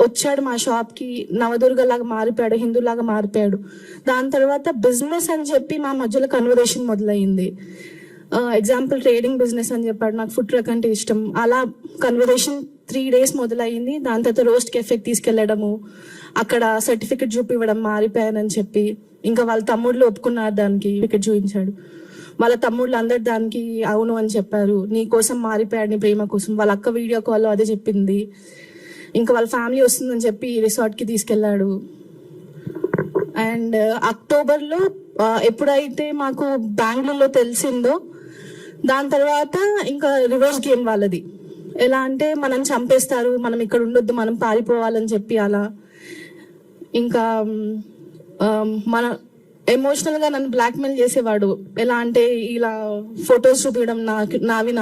వచ్చాడు మా షాప్కి, నవదుర్గలాగా మారిపోయాడు, హిందూలాగా మారిపోయాడు. దాని తర్వాత బిజినెస్ అని చెప్పి మా మధ్యలో కన్వర్సేషన్ మొదలైంది. ఎగ్జాంపుల్ ట్రేడింగ్ బిజినెస్ అని చెప్పాడు, నాకు ఫుడ్ ట్రక్ అంటే ఇష్టం. అలా కన్వర్సేషన్ 3 days మొదలైంది. దాని తర్వాత రోస్ట్ కెఫేకి తీసుకెళ్లడము, అక్కడ సర్టిఫికెట్ చూపివ్వడం మారిపోయానని చెప్పి. ఇంకా వాళ్ళ తమ్ముళ్ళు ఒప్పుకున్నారు, దానికి సర్టిఫికెట్ చూపించాడు. వాళ్ళ తమ్ముళ్ళు అందరు దానికి అవును అని చెప్పారు. నీ కోసం మారిపోయాడు, నీ ప్రేమ కోసం. వాళ్ళ అక్క వీడియో కాల్లో అదే చెప్పింది. ఇంకా వాళ్ళ ఫ్యామిలీ వస్తుందని చెప్పి రిసార్ట్కి తీసుకెళ్లాడు. అండ్ అక్టోబర్లో ఎప్పుడైతే మాకు బెంగళూరులో తెలిసిందో, దాని తర్వాత ఇంకా రివర్స్ గేమ్ వాళ్ళది. ఎలా అంటే మనం చంపేస్తారు, మనం ఇక్కడ ఉండొద్దు, మనం పారిపోవాలని చెప్పి అలా. ఇంకా మన ఎమోషనల్ గా నన్ను బ్లాక్మెయిల్ చేసేవాడు. ఎలా అంటే ఇలా ఫొటోస్ చూపించడం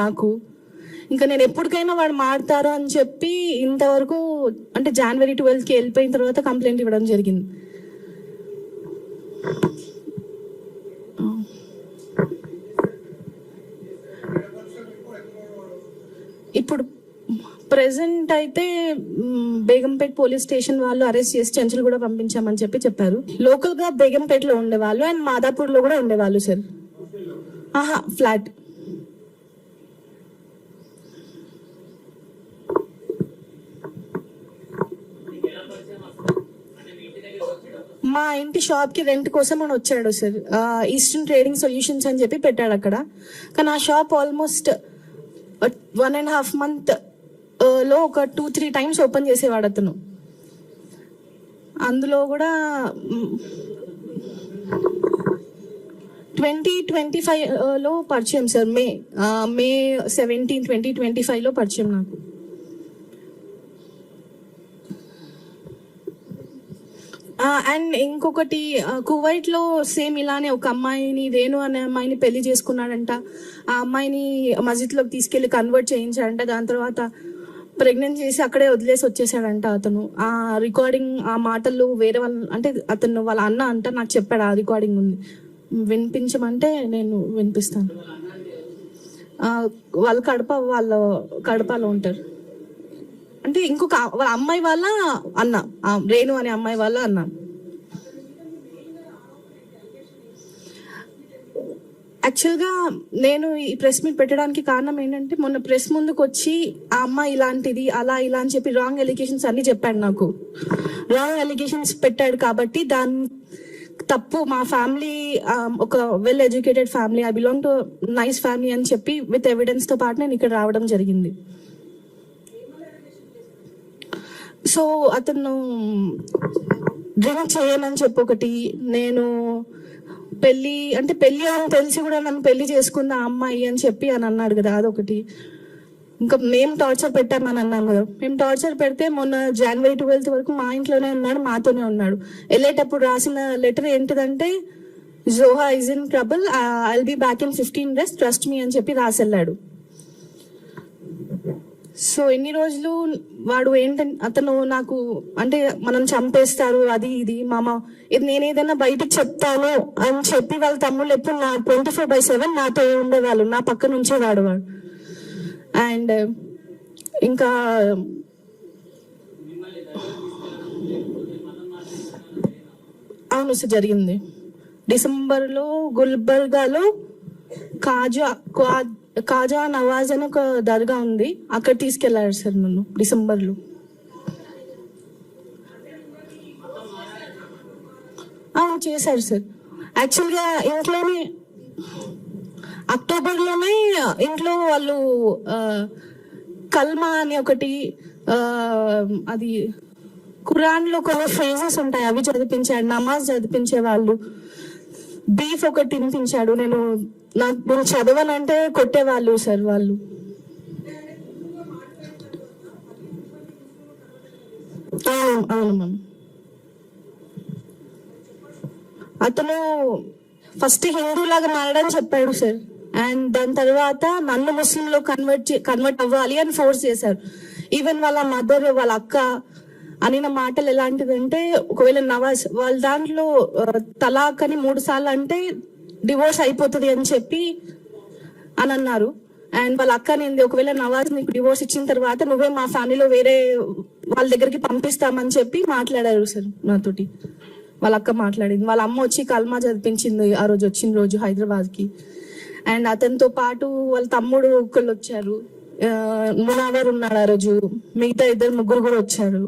నాకు. ఇంకా నేను ఎప్పటికైనా వాడు మారుతారు అని చెప్పి ఇంతవరకు అంటే January 12th వెళ్ళిపోయిన తర్వాత కంప్లైంట్ ఇవ్వడం జరిగింది. ఇప్పుడు ప్రెసెంట్ అయితే బేగంపేట్ పోలీస్ స్టేషన్ వాళ్ళు అరెస్ట్ చేసి చెంచులు కూడా పంపించామని చెప్పారు. లోకల్ గా బేగంపేటలో ఉండేవాళ్ళు అండ్ మాదాపూర్ లో కూడా ఉండేవాళ్ళు సార్. ఫ్లాట్. మా ఇంటి షాప్ కి రెంట్ కోసం అని వచ్చాడు సార్. ఈస్టర్న్ ట్రేడింగ్ సొల్యూషన్స్ అని చెప్పి పెట్టాడు అక్కడ. కానీ ఆ షాప్ ఆల్మోస్ట్ 1.5 month లో ఒక 2-3 times ఓపెన్ చేసేవాడు అతను. అందులో కూడా 2025 లో పరిచయం సార్. మే 17, 2025 లో పరిచయం నాకు. అండ్ ఇంకొకటి, కువైట్ లో సేమ్ ఇలానే ఒక అమ్మాయిని, రేణు అనే అమ్మాయిని పెళ్లి చేసుకున్నాడంట. ఆ అమ్మాయిని మస్జిద్ లోకి తీసుకెళ్లి కన్వర్ట్ చేయించాడంట. దాని తర్వాత ప్రెగ్నెంట్ చేసి అక్కడే వదిలేసి వచ్చేసాడంట అతను. ఆ రికార్డింగ్, ఆ మాటలు వేరే వాళ్ళ అంటే అతను వాళ్ళ అన్న అంట నాకు చెప్పాడు. ఆ రికార్డింగ్ ఉంది, వినిపించమంటే నేను వినిపిస్తాను. వాళ్ళ కడపలో ఉంటారు. అంటే ఇంకొక వాళ్ళ అమ్మాయి వాళ్ళ అన్న, రేణు అనే అమ్మాయి వాళ్ళ అన్న. యాక్చువల్గా నేను ఈ ప్రెస్ మీట్ పెట్టడానికి కారణం ఏంటంటే, మొన్న ప్రెస్ ముందుకు వచ్చి ఆ అమ్మాయి ఇలాంటిది అలా ఇలా అని చెప్పి రాంగ్ ఎలిగేషన్స్ అన్ని చెప్పాడు. నాకు రాంగ్ ఎలిగేషన్స్ పెట్టాడు కాబట్టి దాని తప్పు. మా ఫ్యామిలీ ఒక well educated family, I belong to nice family అని చెప్పి విత్ ఎవిడెన్స్ తో పాటు నేను ఇక్కడ రావడం జరిగింది. సో అతను డ్రింక్ చేయనని చెప్పి ఒకటి, నేను పెళ్లి అని తెలిసి కూడా నన్ను పెళ్లి చేసుకుంది ఆ అమ్మాయి అని చెప్పి అని అన్నాడు కదా, అదొకటి. ఇంకా మేము టార్చర్ పెట్టామని అన్నాం కదా. మేము టార్చర్ పెడితే మొన్న January 12th వరకు మా ఇంట్లోనే ఉన్నాడు, మాతోనే ఉన్నాడు. వెళ్ళేటప్పుడు రాసిన లెటర్ ఏంటిదంటే, జోహా is in trouble, I will be back in 15 days, trust me అని చెప్పి రాసి వెళ్ళాడు. సో ఎన్ని రోజులు వాడు ఏంటంటే, అతను నాకు అంటే మనం చంపేస్తారు అది ఇది మామ, ఇది నేను ఏదైనా బయటకు చెప్తాను అని చెప్పి వాళ్ళ తమ్ముళ్ళు ఎప్పుడు 24/7 నాతో ఉండేవాళ్ళు, నా పక్క నుంచే వాడు. అండ్ ఇంకా అవును సార్, జరిగింది. డిసెంబర్లో గుల్బర్గాలో కాజా నవాజ్ అని ఒక దర్గా ఉంది, అక్కడ తీసుకెళ్లారు సార్ నన్ను డిసెంబర్లో. చేశారు సార్. యాక్చువల్గా ఇంట్లోనే అక్టోబర్లోనే ఇంట్లో వాళ్ళు కల్మా అని ఒకటి, అది ఖురాన్ లో కొన్ని ఫ్రేజెస్ ఉంటాయి, అవి చదివించాడు. నమాజ్ చదివించే వాళ్ళు. బీఫ్ ఒకటి తినిపించాడు. నేను చదవనంటే కొట్టేవాళ్ళు సార్ వాళ్ళు. అవును మ్యామ్. అతను ఫస్ట్ హిందూలాగా మారడం చెప్పాడు సార్. అండ్ దాని తర్వాత నన్ను ముస్లింలో కన్వర్ట్ అవ్వాలి అని ఫోర్స్ చేశారు. ఈవెన్ వాళ్ళ మదర్, వాళ్ళ అక్క అనిన మాటలు ఎలాంటిదంటే, ఒకవేళ నవాజ్ వాళ్ళ దాంట్లో తలాక్ అని 3 సార్లు అంటే డివోర్స్ అయిపోతుంది అని చెప్పి అని అన్నారు. అండ్ వాళ్ళ అక్క నింది, ఒకవేళ నవాజ్ నీకు డివోర్స్ ఇచ్చిన తర్వాత నువ్వే మా ఫ్యామిలీలో వేరే వాళ్ళ దగ్గరికి పంపిస్తామని చెప్పి మాట్లాడారు సార్ నాతోటి. వాళ్ళ అక్క మాట్లాడింది. వాళ్ళ అమ్మ వచ్చి కల్మా చదివించింది ఆ రోజు, వచ్చిన రోజు హైదరాబాద్కి. అండ్ అతనితో పాటు వాళ్ళ తమ్ముడు ఒకళ్ళు వచ్చారు, మునావర్ ఉన్నాడు ఆ రోజు, మిగతా 2-3 కూడా వచ్చారు.